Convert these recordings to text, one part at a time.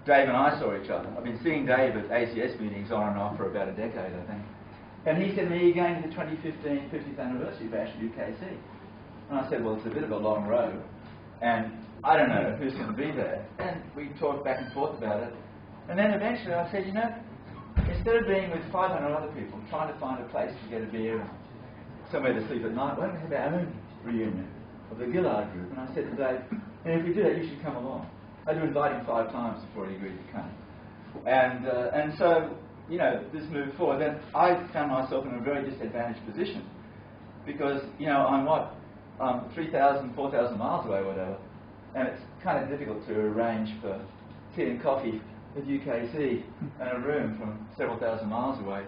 Dave and I saw each other. I've been seeing Dave at ACS meetings on and off for about a decade, I think. And he said to me, "You're going to the 2015 50th anniversary bash at UKC." And I said, "Well, it's a bit of a long road, and I don't know who's going to be there." And we talked back and forth about it. And then eventually I said, instead of being with 500 other people, trying to find a place to get a beer and somewhere to sleep at night, why don't we have our own reunion of the Gillard group? And I said to Dave, "If we do that, you should come along." I had to invite him 5 times before he agreed to come. And so, this moved forward. Then I found myself in a very disadvantaged position because, I'm 3,000, 4,000 miles away, whatever, and it's kind of difficult to arrange for tea and coffee at UKC in a room from several thousand miles away.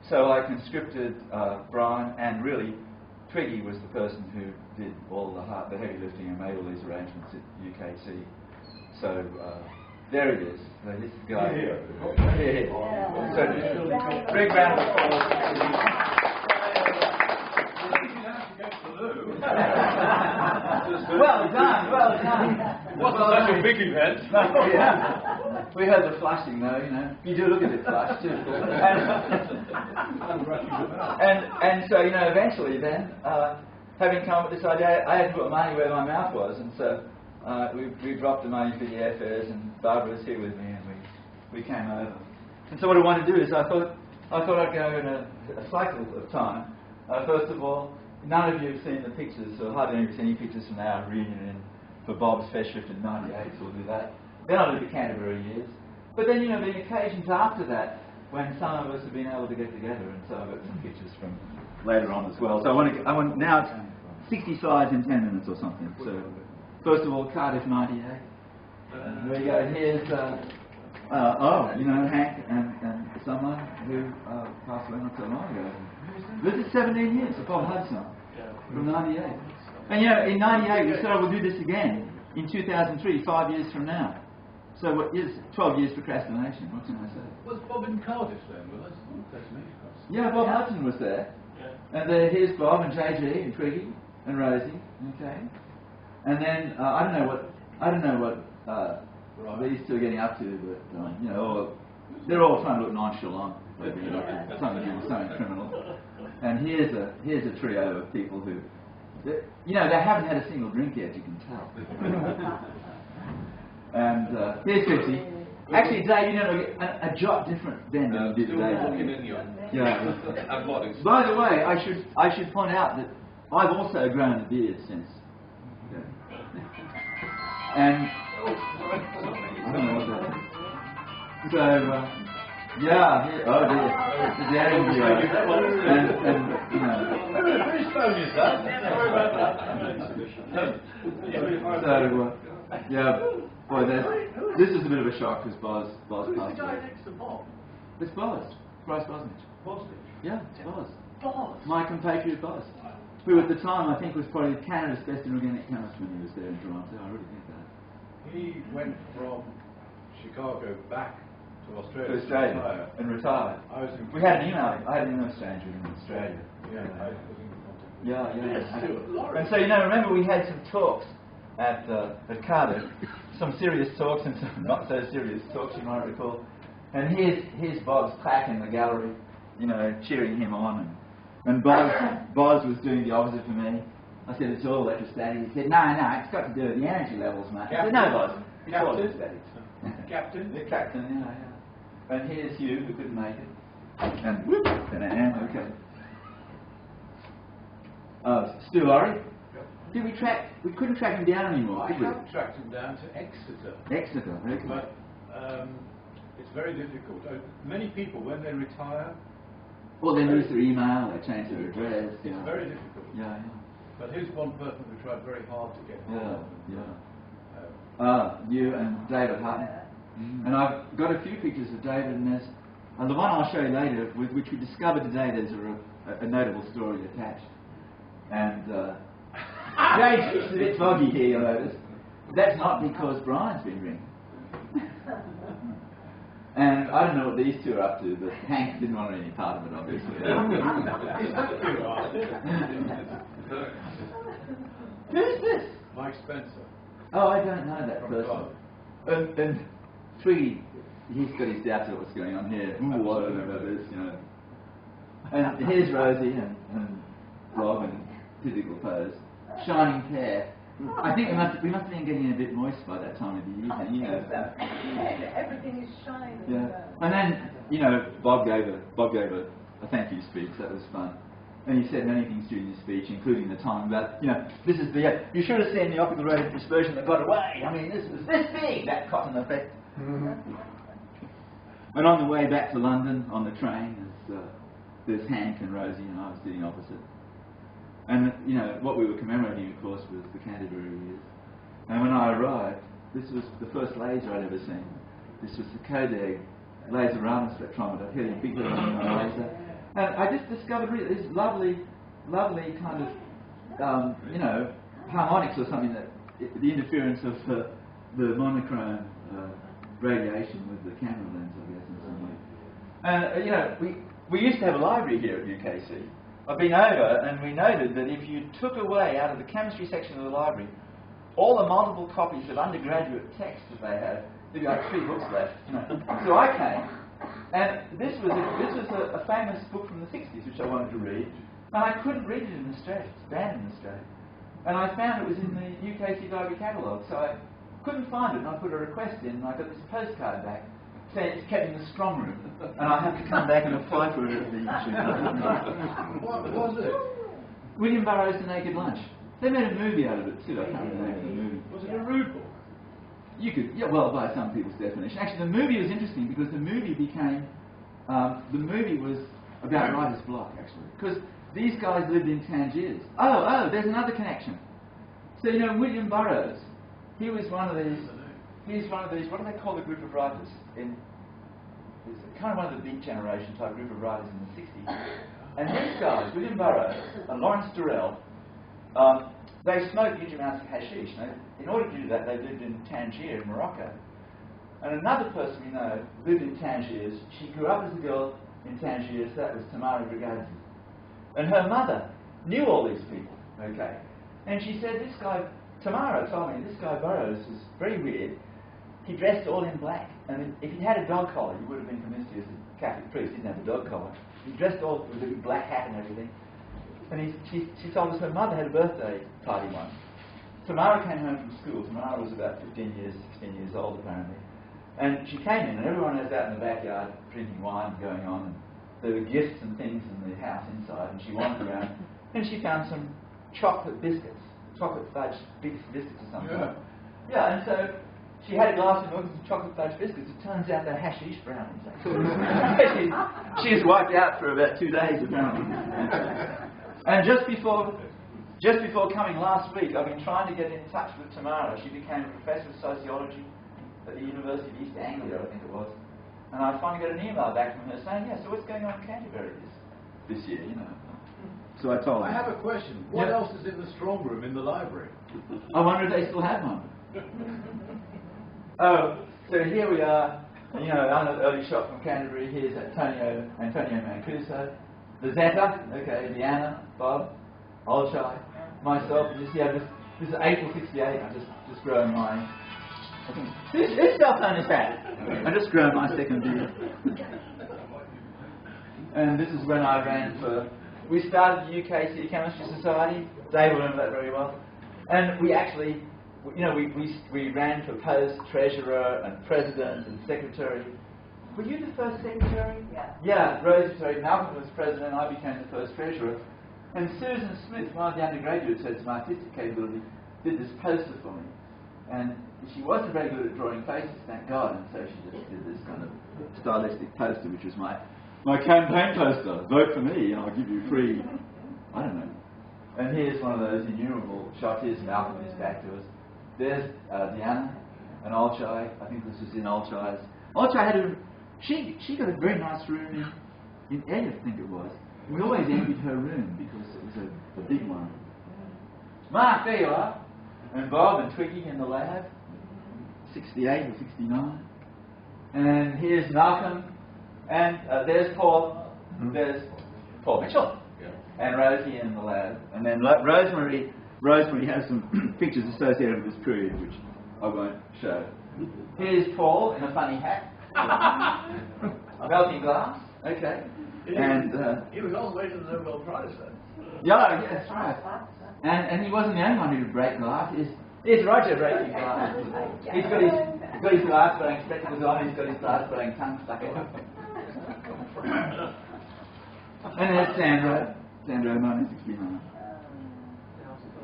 So I conscripted Brian, and really Twiggy was the person who did all the heavy lifting and made all these arrangements at UKC. So there it is. So this guy here. So big round of applause. Well done. Wasn't such a big event. Yeah. We heard the flushing though, You do look a bit flushed too. And so, eventually then, having come up with this idea, I had to put money where my mouth was, and so we dropped the money for the airfares, and Barbara was here with me, and we came over. And so what I wanted to do is I thought I'd go in a cycle of time. First of all, none of you have seen the pictures, or hardly anyone has seen any pictures from our reunion for Bob's Festschrift in '98, so we'll do that. Then I'll do the Canterbury years. But then, the occasions after that, when some of us have been able to get together, and so I've got some pictures from later on as well. So I want now it's 60 slides in 10 minutes or something. So, first of all, Cardiff '98. There you go. Here's, Hank and someone who passed away not so long ago. This is 17 years of Bob Hudson from '98. And in '98 we said, we'll do this again in 2003, 5 years from now. So what is 12 years procrastination? What can I say? Was Bob in Cardiff then with us? Yeah, Bob Hudson was there. Yeah. And here's Bob and JG and Twiggy and Rosie. Okay. And then I don't know what these two are getting up to, but they're all trying to look nonchalant. They're being up to something to do with something criminal. And here's a trio of people who, they haven't had a single drink yet. You can tell. And here's 50. Actually, Dave, a jot different then than you did today. Yeah. By the way, I should point out that I've also grown a beard since. And I don't know what that is. So, oh dear. Whose phone is that? Boy, this is a bit of a shock because Boz Who's passed the guy away. next to Bob? It's Boz. Bryce Bosnich. Bosnich? Yeah, Boz. Boz? My compatriot Boz. Who at the time I think was probably Canada's best inorganic chemist when he was there in Toronto. I really think that. He went from Chicago back to Australia. To Australia and retired. We had an email. I had an email exchange with him in Australia. Yeah. And so remember we had some talks at Cardiff, some serious talks and some not so serious talks, you might recall. And here's Bob's plaque in the gallery, cheering him on. And Boz was doing the opposite for me. I said, it's all electrostatic. He said, no, it's got to do with the energy levels, mate. I said, no, Boz, it's all electrostatic. Captain? The captain, yeah. And here's Hugh, who couldn't make it. And whoop, and Anne, okay. Stu Laurie. Did we couldn't track him down anymore, did we? I have tracked him down to Exeter. Exeter, okay. But it's very difficult. Many people, when they retire... Well, they lose their email, they change their address. It's very difficult. Yeah. But here's one person we tried very hard to get hold of. You and David Hutton. And I've got a few pictures of David, and the one I'll show you later, which we discovered today, there's a notable story attached. And it's a bit foggy here, you'll notice. That's not because Brian's been drinking. And I don't know what these two are up to, but Hank didn't want any part of it, obviously. Who's this? Mike Spencer. Oh, I don't know that person. And Twiggy, he's got his doubts about what's going on here. Ooh, I don't know about this, you know. And here's Rosie and Rob in typical pose. Shining pair. I think we must have been getting a bit moist by that time of the evening, you know. Everything is shining. Yeah. And then, you know, Bob gave a thank you speech. That was fun. And he said many things during his speech, including the time about, you know, this is the, you should have seen the optical rate of dispersion that got away. I mean, this was this big, that cotton effect. And on the way back to London, on the train, there's Hank and Rosie, and I was sitting opposite. And, you know, what we were commemorating, of course, was the Canterbury years. And when I arrived, this was the first laser I'd ever seen. This was the Kodak laserama spectrometer, hitting big laser. And I just discovered really this lovely kind of, you know, harmonics or something, that the interference of the monochrome radiation with the camera lens, I guess, in some way. And, you know, we used to have a library here at UKC. I've been over, and we noted that if you took away out of the chemistry section of the library all the multiple copies of undergraduate texts that they had, there'd be like 3 books left. You know. So I came, and this was a famous book from the 60s which I wanted to read, and I couldn't read it in Australia. It's banned in Australia. And I found it was in the UKC library catalogue, so I couldn't find it, and I put a request in, and I got this postcard back saying it's kept in the strong room, and I have to come back and apply for it at the What was it? William Burroughs' The Naked Lunch. They made a movie out of it too. I can't remember the name of the movie. Was it a rude book? You could, yeah, well, by some people's definition. Actually, the movie was interesting because the movie was about writer's block, actually, because these guys lived in Tangiers. Oh, there's another connection. So, you know, William Burroughs, he was one of these, what do they call the group of writers? It's kind of one of the Beat Generation type group of writers in the 60s. And these guys, William Burroughs and Lawrence Durrell, they smoked huge amounts of hashish. Now, in order to do that, they lived in Tangier in Morocco. And another person we know lived in Tangiers. She grew up as a girl in Tangiers. That was Tamara Brigazzi. And her mother knew all these people, okay? And she said, this guy, Tamara told me, this guy Burroughs was very weird. He dressed all in black. And if he had a dog collar, you would have been convinced he was a Catholic priest. He didn't have a dog collar. He dressed all with a big black hat and everything. And she told us her mother had a birthday party once. Tamara came home from school. Tamara was about 16 years old apparently. And she came in, and everyone was out in the backyard drinking wine and going on. And there were gifts and things in the house inside. And she wandered around, and she found some chocolate biscuits, chocolate fudge biscuits or something. Yeah, and so she had a glass of milk and some chocolate fudge biscuits. It turns out they're hashish brownies. She was wiped out for about 2 days apparently. And just before coming last week, I've been trying to get in touch with Tamara. She became a professor of sociology at the University of East Anglia, I think it was. And I finally got an email back from her saying, yeah, so what's going on in Canterbury this year, you know? So I told her. I have a question. What else is in the strong room in the library? I wonder if they still have one. Oh, so here we are, you know, on an early shot from Canterbury. Here's Antonio Mancuso, the Zeta, okay, Deanna, Bob, Olshai, myself. You see, this is April '68. I'm just growing my. Whose cell phone is that? I'm just growing my second beard. And this is when I ran for. We started the UKC Chemistry Society. Dave will remember that very well. And we actually. You know, we ran for post treasurer and president and secretary. Were you the first secretary? Yeah. Yeah, Rosie, sorry, Malcolm was president, I became the first treasurer. And Susan Smith, one of the undergraduates who had some artistic capability, did this poster for me. And she wasn't very good at drawing faces, thank God, and so she just did this kind of stylistic poster, which was my campaign poster. Vote for me and I'll give you free, I don't know. And here's one of those innumerable shots. Here's Malcolm, his back to us. There's Deanna and Olshai. I think this is in Olshai's. Olshai had she got a very nice room in Edith, I think it was. We always envied her room because it was a big one. Mark, there you are. And Bob and Twiggy in the lab. 68 or 69. And here's Malcolm. And there's Paul. There's Paul Mitchell. And Rosie in the lab. And then Rosemary has some pictures associated with this period, which I won't show. Here's Paul in a funny hat. Melting glass. Okay. And he was on the way to the Nobel Prize then. yeah, that's right. And he wasn't the only one who could break glass. Here's Roger breaking glass. He's got his glass blowing spectacles on. He's got his glass blowing tongue stuck in. And there's Sandra 1969.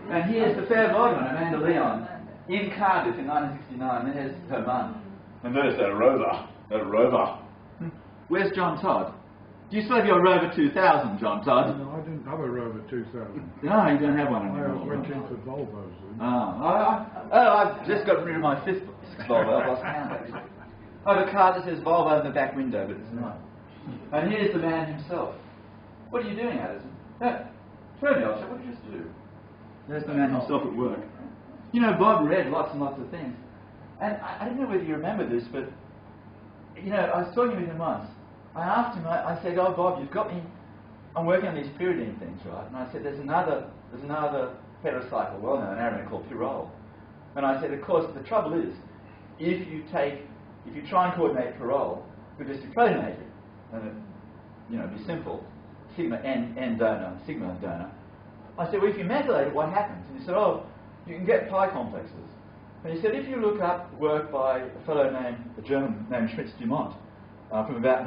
And here's the fair Vaudman, Amanda Leon, in Cardiff in 1969. There's her mum. And there's that rover. Where's John Todd? Do you still have your Rover 2000, John Todd? No, I didn't have a Rover 2000. No, you don't have one I anymore. went into Volvos then. I've just got rid of my fifth Volvo. I've lost count, actually. I have a car that says Volvo in the back window, but it's not. And here's the man himself. What are you doing, Addison? Throw me off, what did you just do? There's the man himself at work. You know, Bob read lots and lots of things. And I don't know whether you remember this, but, you know, I was talking with him once. I asked him, I said, oh, Bob, you've got me, I'm working on these pyridine things, right? And I said, there's another heterocycle, well-known aromatic called pyrrole. And I said, of course, the trouble is, if you try and coordinate pyrrole with just deprotonate it, and it, you know, be simple, sigma N donor, sigma donor. I said, well, if you methylate it, what happens? And he said, oh, you can get pi complexes. And he said, if you look up work by a German named Schmitz-Dumont, from about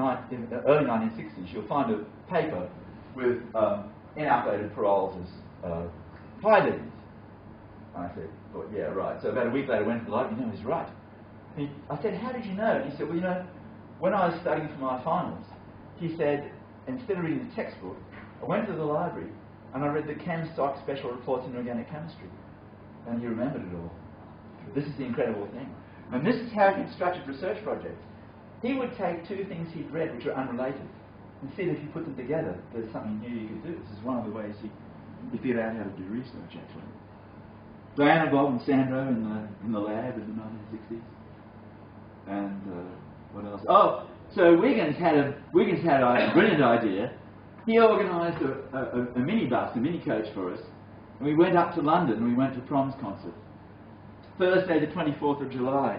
early 1960s, you'll find a paper with N-alkylated pyrroles as pi ligands. And I said, well, yeah, right. So about a week later, I went to the library, he's right. I said, how did you know? And he said, well, you know, when I was studying for my finals, he said, instead of reading the textbook, I went to the library and I read the Chem-Stock Special Reports in Organic Chemistry. And he remembered it all. This is the incredible thing. And this is how he constructed research projects. He would take two things he'd read which are unrelated and see that if you put them together, there's something new you could do. This is one of the ways he figured out how to do research, actually. Diana, Bob and Sandro in the lab in the 1960s. And what else? Oh, so Wiggins had a brilliant idea. He organised a minibus, a mini coach for us, and we went up to London and we went to Prom's concert. Thursday the 24th of July.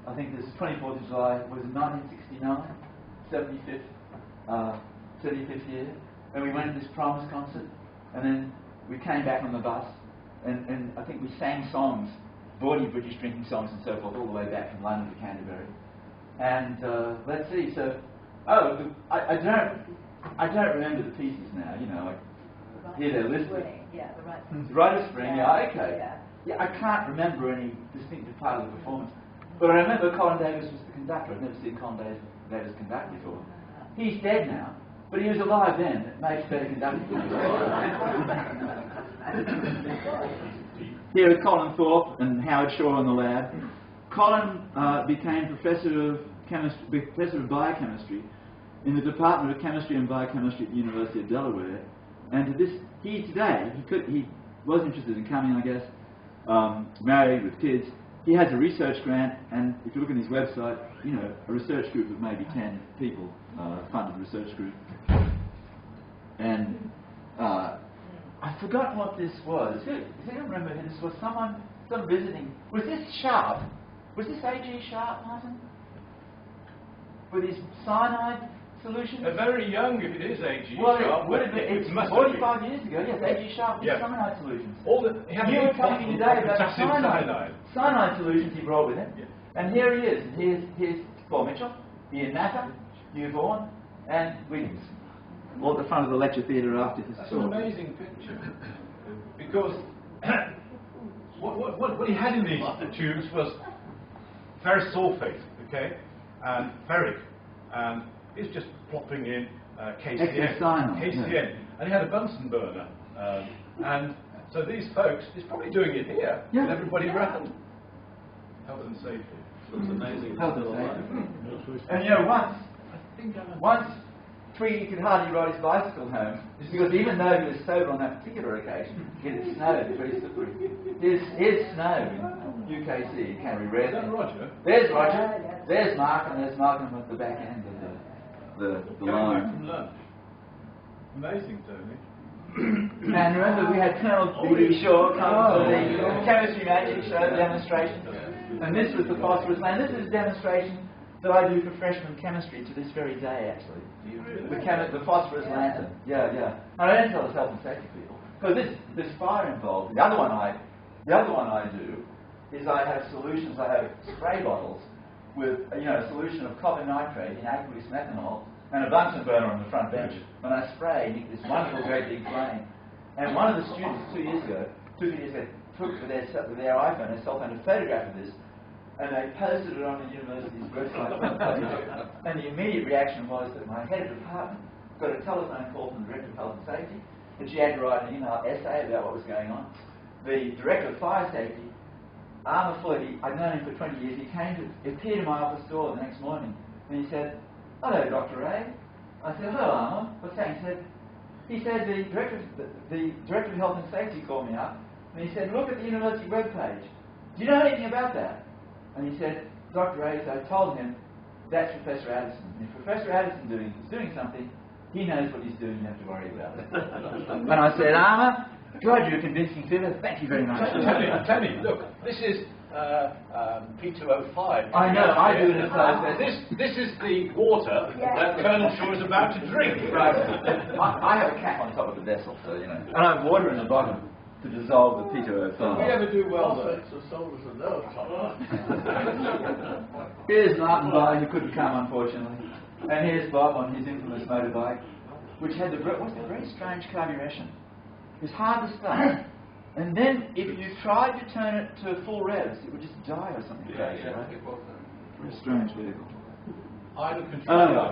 I think this is 24th of July, was it 1969? 35th year. And we went to this Prom's concert, and then we came back on the bus, and I think we sang songs, bawdy British drinking songs and so forth, all the way back from London to Canterbury. And let's see, so, I don't remember the pieces now, you know, here they're listed. Yeah, the Rite of Spring, yeah, okay. Yeah. Yeah, I can't remember any distinctive part of the performance. But I remember Colin Davis was the conductor. I've never seen Colin Davis conduct before. He's dead now, but he was alive then. It makes better conducting. Here are Colin Thorpe and Howard Shaw in the lab. Colin became professor of biochemistry in the Department of Chemistry and Biochemistry at the University of Delaware. And he was interested in coming, I guess, married with kids. He has a research grant, and if you look at his website, you know, a research group of maybe 10 people, funded research group. And I've forgotten what this was. Does anyone remember who this was? Some visiting. Was this Sharp? Was this A.G. Sharp, Martin? With his cyanide solution? Very young if it is A.G. Well, Sharp. it would have been. It's 45 years ago. Yes, A.G. Sharp with cyanide solutions. You were telling me today about cyanide solutions he brought with him. Yeah. And here he is. Here's Paul Mitchell, Ian Mather, Hugh Vaughan, and Wiggins. All at the front of the lecture theatre after his That's talk. an amazing picture. Because what he had in these tubes was ferrous sulfate, okay, and ferric, and it's just plopping in KCN. Yeah. And he had a Bunsen burner. And so these folks, he's probably doing it here with everybody around. Health and safety. Looks amazing. Health and safety. And you know, once Tweedy could hardly ride his bicycle home, because even though he was sober on that particular occasion, it had snowed, it's very slippery. Here's snow in UKC, Canterbury. Is that Roger? There's Roger, there's Mark, and there's Malcolm at the back end of the Coming back line. from lunch. Amazing, Tony. And remember, we had Colonel B.D. Shaw come for the chemistry magic show demonstration. And this was the phosphorus land. This is a demonstration that I do for freshman chemistry to this very day, actually. The phosphorus lantern. Yeah. And I don't tell the health and safety people because there's fire involved. The other one I do is I have solutions. I have spray bottles with a solution of copper nitrate in aqueous methanol and a Bunsen burner on the front bench. When I spray, you get this wonderful great big flame. And one of the students 2 years ago took with their iPhone, their cell phone, a photograph of this, and they posted it on the university's website. And the immediate reaction was that my head of department got a telephone call from the Director of Health and Safety, and she had to write an email essay about what was going on. The Director of Fire Safety, Armour Floyd, I'd known him for 20 years, he appeared in my office door the next morning, and he said, "Hello, Dr. Ray." I said, "Hello, Armour. What's that?" He said, the Director of Health and Safety called me up, and he said, "Look at the university webpage. Do you know anything about that?" And he said, "Dr. Ray," I told him, "that's Professor Addison. If Professor Addison is doing something, he knows what he's doing, you have to worry about it." And I said, "Armour, God, you're a convincing figure. Thank you very much." Tell me, look, this is P205. I know, I do it in process. This is the water that Colonel Shaw is about to drink. Right. I have a cap on top of the vessel, so and I have water in the bottom to dissolve the P205. We ever do well, though. Phosphates are sold as a lower top. Here's Martin Barley, who couldn't come, unfortunately. And here's Bob on his infamous motorbike, which had a very strange carburation. It was hard to start. And then, if you tried to turn it to full revs, it would just die or something crazy, right? Very strange vehicle. Idle control.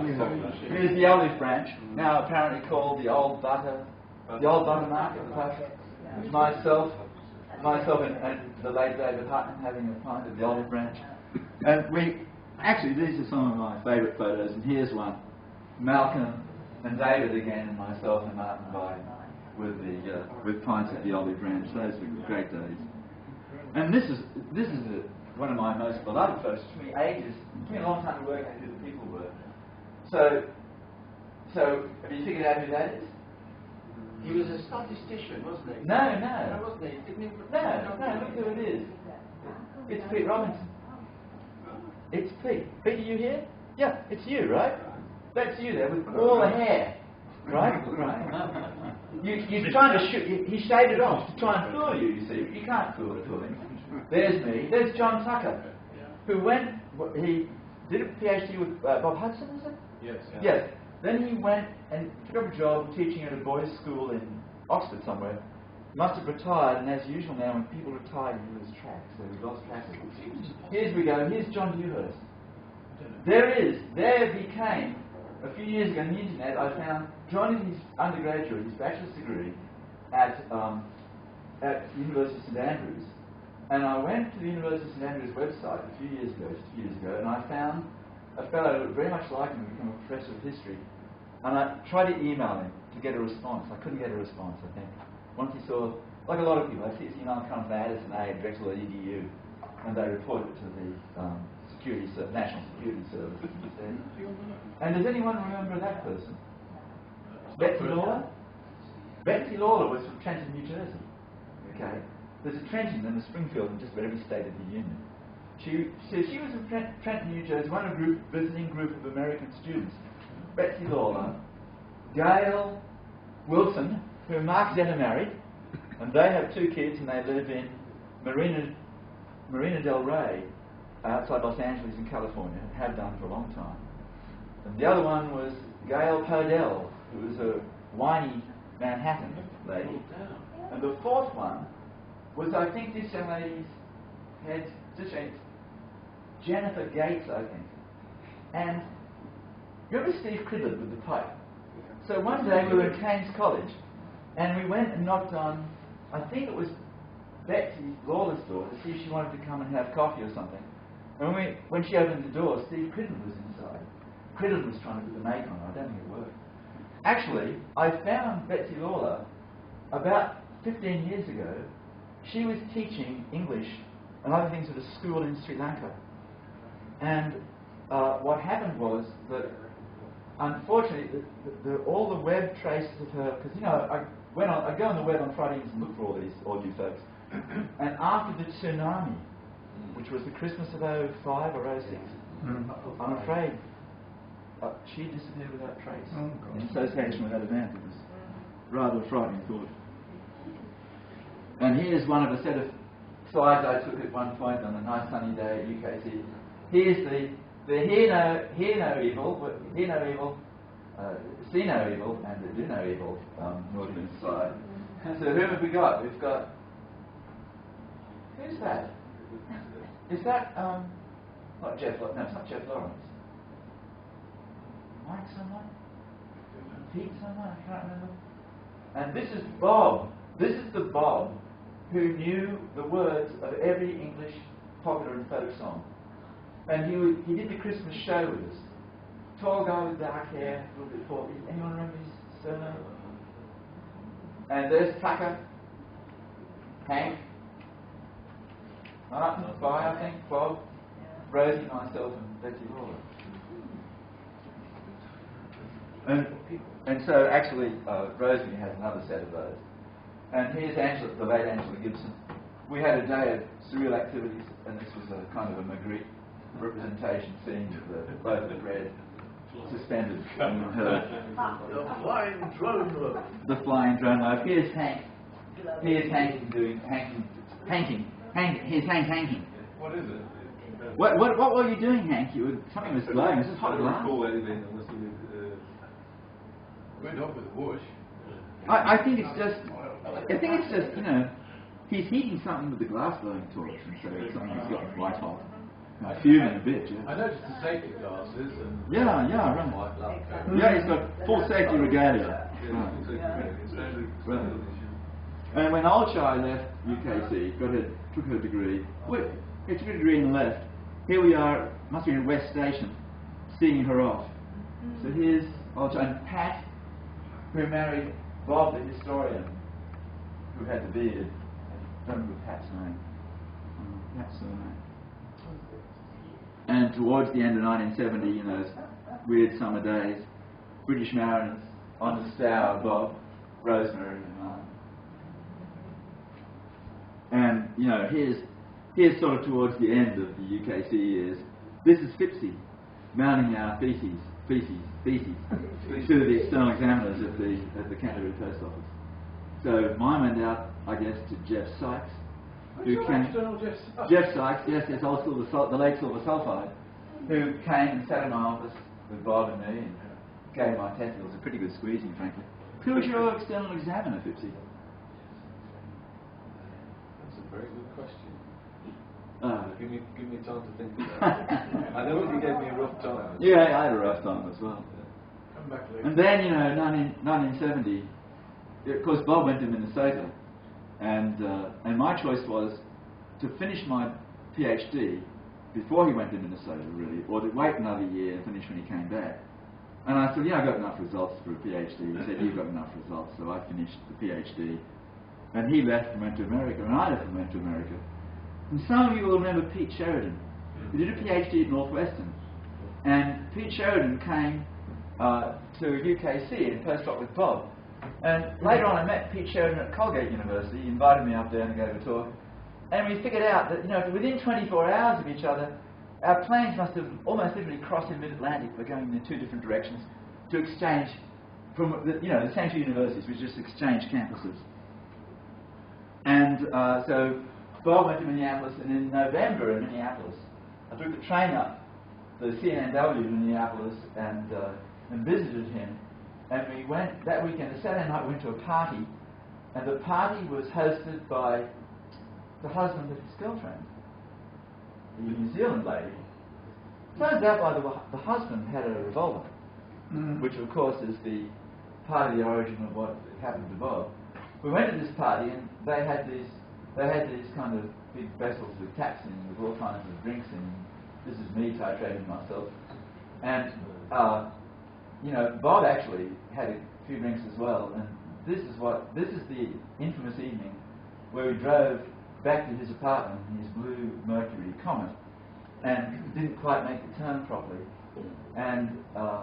Here's the olive branch, now apparently called the old butter market. Myself and the late David Hutton having a pint of the olive branch. And these are some of my favourite photos, and here's one. Malcolm and David again, and myself and Martin by with pints of the olive branch. Those were great days. And this is one of my most beloved photos. It took me ages. It took me a long time to work out who the people were. So have you figured out who that is? He was a statistician, wasn't he? No. Wasn't he? Didn't he? No, look who it is. It's Pete Robinson. It's Pete. Pete, are you here? Yeah, it's you, right? That's you there with all the hair. Right? You're trying to shoot. He shaved it off to try and fool you, see. You can't fool him. There's me. There's John Tucker, who he did a PhD with Bob Hudson, is it? Yes. Then he went and took up a job teaching at a boys' school in Oxford somewhere. Must have retired, and as usual now, when people retire, you lose track. So we lost track of it. Here we go. Here's John Dewhurst. There became, a few years ago on the internet, I found John in his undergraduate, his bachelor's degree, at University of St Andrews. And I went to the University of St Andrews website just a few years ago, and I found a fellow who looked very much like him who became a professor of history. And I tried to email him to get a response. I couldn't get a response, I think. Once he saw, like a lot of people, I see his email come from addison@drexel.edu, and they report it to the National Security Service instead. And does anyone remember that person? Betsy Lawler? Betsy Lawler was from Trenton, New Jersey. Okay. There's a Trenton and a Springfield in just about every state of the Union. She was from Trenton, New Jersey, one of a visiting group of American students. Betsy Lawler, Gail Wilson, who Mark Zeta married, and they have 2 kids, and they live in Marina Del Rey, outside Los Angeles in California, and have done for a long time. And the other one was Gail Podell, who was a whiny Manhattan lady. And the 4th one was, I think, this young lady's head, Jennifer Gates, I think. And you remember Steve Cridlett with the pipe? So one day we were at King's College, and we went and knocked on, I think it was Betsy Lawler's door, to see if she wanted to come and have coffee or something. And when she opened the door, Steve Cridlett was inside. Cridlett was trying to put the make on her. I don't think it worked. Actually, I found Betsy Lawler about 15 years ago. She was teaching English and other things at a school in Sri Lanka. And what happened was that, unfortunately, all the web traces of her, because I go on the web on Friday evenings and look for all you folks. And after the tsunami which was the Christmas of '05 or '06. I'm afraid she disappeared without trace in association with that event. It was rather a frightening thought. And here's one of a set of slides I took at one point on a nice sunny day at UKC. Here's the hear no evil, see no evil, and the do no evil Northern slide. So who have we got? We've got, who's that? Is that, not Jeff, no, it's not Jeff Lawrence. Mike someone? Pete someone? I can't remember. And this is Bob. This is the Bob who knew the words of every English popular and folk song. And he did the Christmas show with us. Tall guy with dark hair, a little bit porky. Anyone remember his surname? And there's Tucker, Hank, Martin, I think, Bob, Rosie, myself, and Betsy Lawler. And so actually, Rosie has another set of those. And here's Angela, the late Angela Gibson. We had a day of surreal activities, and this was a kind of a Magritte representation scene with the loaf of bread suspended from her. The flying drone loaf. The flying drone loaf. Here's Hank. Here's Hank doing painting. Here's Hank hanking. What is it? What were you doing, Hank? Something was glowing. This is hot glass. Went off with a whoosh. I think it's just, you know, he's heating something with the glass blowing torch, and so it's something he's got white hot. Fuming a bit, yeah. I noticed the safety glasses and yeah, right. Yeah, he's got full safety regalia. Right. And when Olchai left UKC, took her degree, he took a degree and left. Here we are, must be in West Station, seeing her off. So here's Olchai and Pat, who married Bob, the historian, who had the beard. I don't remember Pat's name. Pat's surname. And towards the end of 1970, you know, weird summer days, British mariners on the Stour, Bob, Rosemary, and Martin. And, you know, here's sort of towards the end of the UKC years. This is Fipsy mounting our theses to the external examiners at the Canterbury Post Office. So mine went out, I guess, to Jeff Sykes. Jeff Sykes, yes, the late Silver Sulphide, who came and sat in my office with Bob and me and gave my test. It was a pretty good squeezing, frankly. Who was your external examiner, Fipsy? That's a very good question. Give me time to think about it. I know that you gave me a rough time. Yeah, I had a rough time as well. come back later. And then, you know, 1970, of course, Bob went to Minnesota. And my choice was to finish my PhD before he went to Minnesota, really, or to wait another year and finish when he came back. And I said, yeah, I got enough results for a PhD. He said, you've got enough results, so I finished the PhD. And he left and went to America, and I left and went to America. And some of you will remember Pete Sheridan. He did a PhD at Northwestern. And Pete Sheridan came to UKC and postdoc with Bob. And later on I met Pete Sheridan at Colgate University. He invited me up there and gave a talk. And we figured out that, you know, within 24 hours of each other, our planes must have almost literally crossed the mid-Atlantic. We're going in two different directions to exchange from, the same two universities, which just exchange campuses. And so Bob went to Minneapolis, and in November in Minneapolis, I took the train up the CNW to Minneapolis and visited him. And we went that weekend, the Saturday night, we went to a party, and the party was hosted by the husband of his girlfriend, the New Zealand lady. Turns out, by the husband had a revolver, which of course is the part of the origin of what happened to Bob. We went to this party, and they had these kind of big vessels with taps in, with all kinds of drinks in. This is me titrating myself, and Bob actually had a few drinks as well. And this is the infamous evening where we drove back to his apartment in his blue Mercury Comet, and didn't quite make the turn properly. And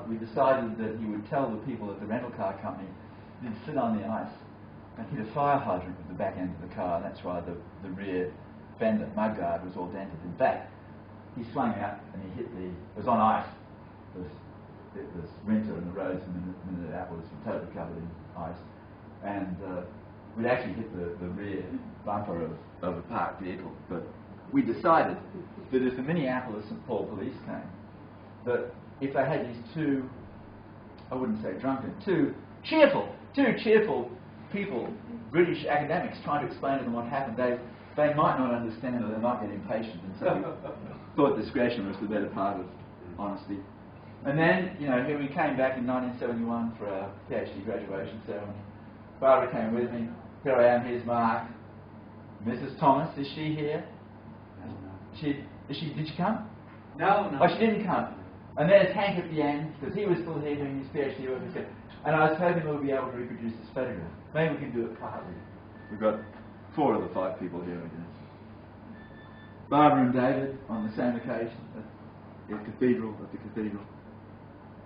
we decided that he would tell the people at the rental car company he'd sit on the ice and hit a fire hydrant with the back end of the car. That's why the rear fender, mudguard, was all dented. In fact, he swung out and he hit it was on ice. It was winter and the roads in Minneapolis were totally covered in ice. And we'd actually hit the rear bumper of a parked vehicle. But we decided that if the Minneapolis St. Paul police came, that if they had these two, I wouldn't say drunken, two cheerful people, British academics, trying to explain to them what happened, they might not understand or they might get impatient. And so we thought discretion was the better part of honesty. And then, here we came back in 1971 for our PhD graduation ceremony. Barbara came with me. Here I am, here's Mark. Mrs. Thomas, is she here? Did she come? No. Oh, she didn't come. And there's Hank at the end, because he was still here doing his PhD work. And I was hoping we'll be able to reproduce this photograph. Maybe we can do it partly. We've got 4 of the 5 people here again. Barbara and David on the same occasion at the cathedral.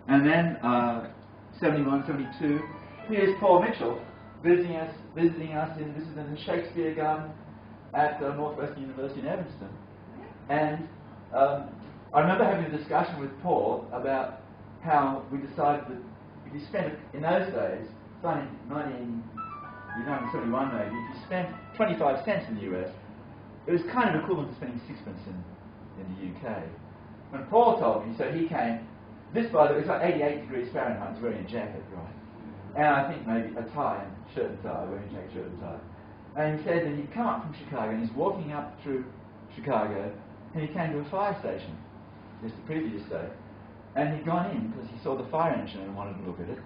And then 71, 72, here's Paul Mitchell visiting us this is in the Shakespeare Garden at Northwestern University in Evanston. And I remember having a discussion with Paul about how we decided that if you spent, in those days, starting in 1971 maybe, if you spent 25 cents in the US, it was kind of equivalent to spending sixpence in the UK. When Paul told me, so he came, this by the way, it's like 88 degrees Fahrenheit, he's wearing a jacket, right? And I think maybe a tie, and shirt and tie, wearing a jacket, shirt and tie. And he said that he'd come up from Chicago, and he's walking up through Chicago, and he came to a fire station just the previous day. And he'd gone in because he saw the fire engine and wanted to look at it,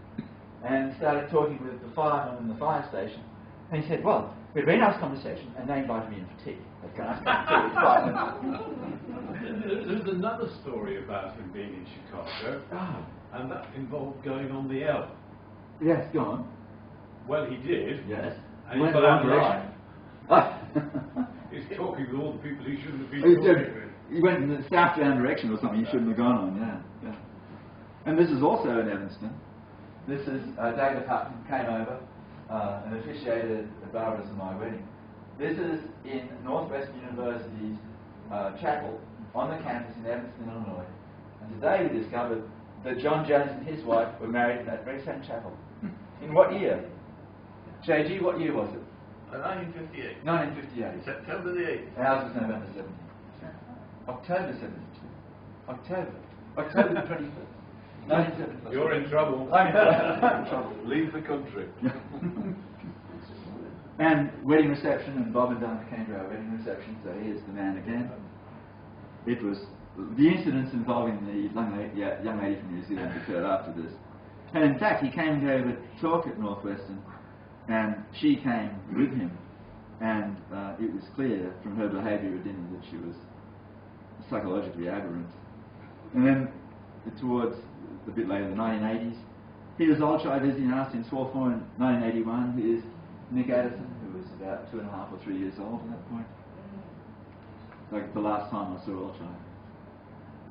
and started talking with the fireman in the fire station. And he said, well, we had a very nice conversation, and they invited me in for tea. There's another story about him being in Chicago, and that involved going on the L. Yes, go on. Well, he did. Yes. And he got out of line. He's talking with all the people he shouldn't have been talking with. He went in the southbound direction or something he shouldn't have gone on, yeah. And this is also in Evanston. This is David Hutton came over and officiated Barbara's and my wedding. This is in Northwestern University's chapel on the campus in Evanston, Illinois. And today we discovered that John Jones and his wife were married in that very same chapel. In what year? JG, what year was it? 1958. 1958. September the 8th. Ours was November 17th. October 72. October the 21st. 1972. You're in trouble. I'm in trouble. Leave the country. And wedding reception, and Bob and Dana came to our wedding reception, so here's the man again. It was the incidents involving the young lady from New Zealand occurred after this. And in fact, he came and gave a talk at Northwestern, and she came with him, and it was clear from her behaviour at dinner that she was psychologically aberrant. And then towards a bit later, the 1980s, Peter Zolchai visiting us in Swarthmore in 1981. Here's Nick Addison, who was about 2.5 or 3 years old at that point. Like the last time I saw Zolchai.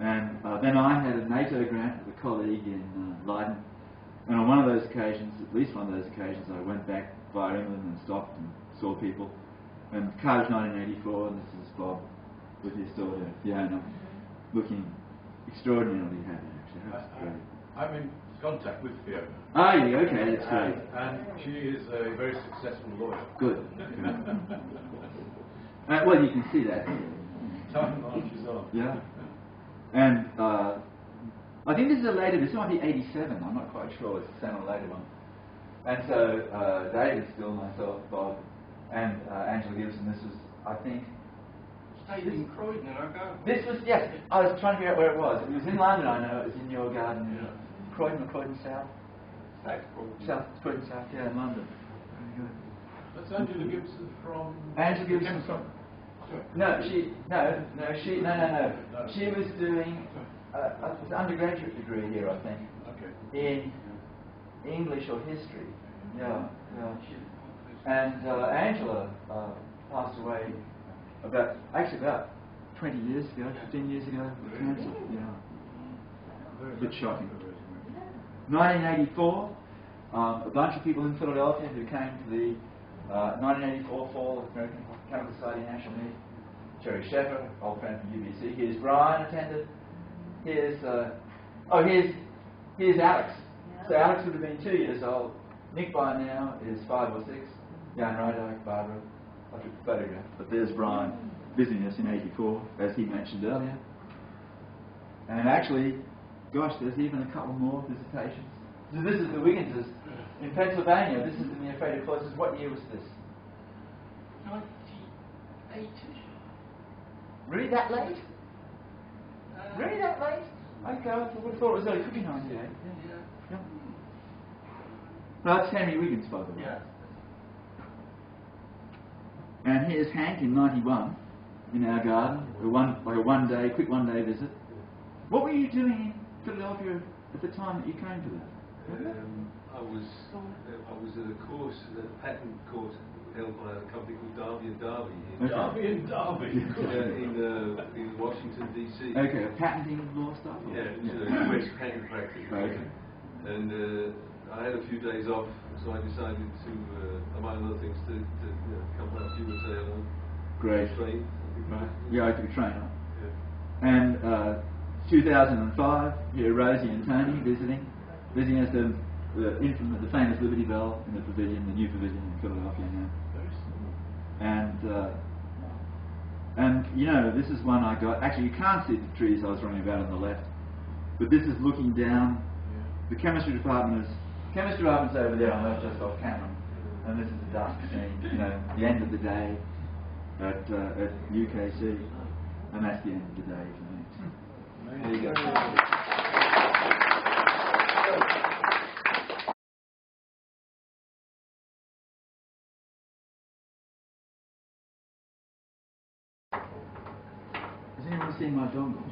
And then I had a NATO grant with a colleague in Leiden. And on one of those occasions, at least one of those occasions, I went back via England and stopped and saw people. And Cardiff 1984, and this is Bob with his daughter Fiona, looking extraordinarily happy actually. That's great. I'm in contact with Fiona. Are you? Okay, that's great. And she is a very successful lawyer. Good. Well, you can see that. Time marches on. Yeah. And I think this is a later, this might be 87, I'm not quite sure, it's the same or later one. And so David still, myself, Bob, and Angela Gibson, this was, I think... Stayed in Croydon in our garden. This was, yes, I was trying to figure out where it was. It was in London, I know, it was in your garden. Yeah. Croydon or Croydon South? South Croydon. South, Croydon South, yeah, in London. Very good. That's Angela Gibson from... Angela Gibson from... No. She was doing an undergraduate degree here, I think, in English or history. Yeah. And Angela passed away about 20 years ago, 15 years ago, with cancer. Yeah. A bit shocking. 1984, a bunch of people in Philadelphia who came to the 1984 fall of American Chemical Society National Meeting. Terry Sheffer, old friend from UBC. Here's Brian attended. Here's here's Alex. So Alex would have been 2 years old. Nick by now is 5 or 6. Jan Rydyk, Barbara. I took the photograph. But there's Brian visiting us in '84, as he mentioned earlier. And actually, gosh, there's even a couple more visitations. So this is the Wigginses in Pennsylvania. This is the Mere Fate of Cloisters. What year was this? 98. Really that late? Really that late? Okay, I would have thought it was early. Could be 98. Yeah. No, that's Henry Wiggins, by the way. Yeah. And here's Hank in '91 in our garden. A quick one-day visit. What were you doing in Philadelphia at the time that you came to that? I was at a course, a patent course held by a company called Darby and Darby in Washington DC. Okay, a patenting law stuff? Or? Yeah, it's West patent practice. Okay. And I had a few days off, so I decided to, among other things, to come out to USA on Great. train. Right. Yeah, I took a train up. Yeah. And 2005, here Rosie and Tony visiting us the famous Liberty Bell in the pavilion, the new pavilion in Philadelphia now. And you know, this is one I got. Actually, you can't see the trees I was talking about on the left, but this is looking down. The chemistry department's over there. I know, just off Cameron, and this is the dusk scene. You know, the end of the day at UKC, and that's the end of the day for me. There you go. Has anyone seen my dongle?